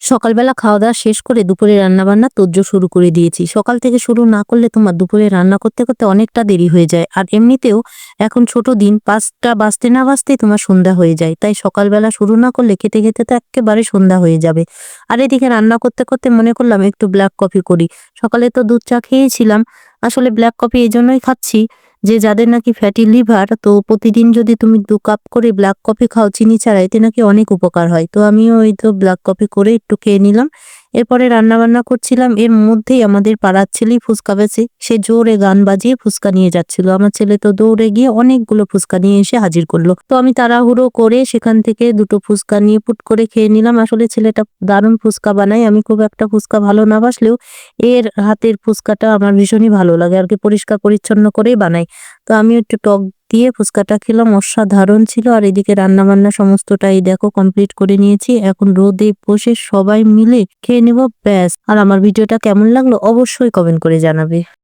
সকালবেলা খাওয়া-দাওয়া শেষ করে দুপুরে রান্নাবান্না তোড়জোড় শুরু করে দিয়েছি। সকাল থেকে শুরু না করলে তোমার দুপুরে রান্না করতে, করতে অনেকটা দেরি হয়ে যায়। আর এমনিতেও এখন ছোট দিন ৫টা বাজতে না বাজতেই তোমার সন্ধ্যা হয়ে যায়। তাই সকালবেলা শুরু না করলে খেতে, খেতে তো এক্কেবারে সন্ধ্যা হয়ে যাবে। আর এদিকে রান্না করতে, করতে মনে করলাম একটু ব্লাক কফি করি। সকালে তো দুধ চা খেয়েছিলাম। আসলে ব্লাক কফি এজন্যই খাচ্ছি যে যাদের নাকি ফ্যাটি লিভার, তো প্রতিদিন যদি তুমি ২ কাপ করে ব্লাক কফি খাও চিনি ছাড়া, এতে নাকি অনেক উপকার হয়। তো আমিও এই তো ব্লাক কফি করে একটু খেয়ে নিলাম। এরপরে রান্নাবান্না করছিলাম। এর মধ্যেই আমাদের পাড়ার ছেলেই ফুচকা বেচে। সে জোরে গান বাজিয়ে ফুচকা নিয়ে যাচ্ছিল। আমার ছেলে তো দৌড়ে গিয়ে অনেকগুলো ফুচকা নিয়ে এসে হাজির করল। তো আমি তাড়াহুড়ো করে সেখান থেকে ২ টো ফুচকা নিয়ে পুট করে খেয়ে নিলাম। আসলে ছেলেটা দারুণ ফুচকা বানায়। আমি খুব একটা ফুচকা ভালো না বাসলেও এর হাতের ফুচকাটা আমার ভীষণই ভালো লাগে। আর কি পরিষ্কার পরিচ্ছন্ন করেই বানায়। তো আমিও একটু টক দিয়ে ফুচকাটা খেলাম, অসাধারণ ছিল। আর এদিকে রান্নাবান্না সমস্তটাই দেখো কমপ্লিট করে নিয়েছি। এখন রোদে বসে সবাই মিলে খেয়ে নেব, ব্যাস। আর আমার ভিডিওটা কেমন লাগলো অবশ্যই কমেন্ট করে জানাবে।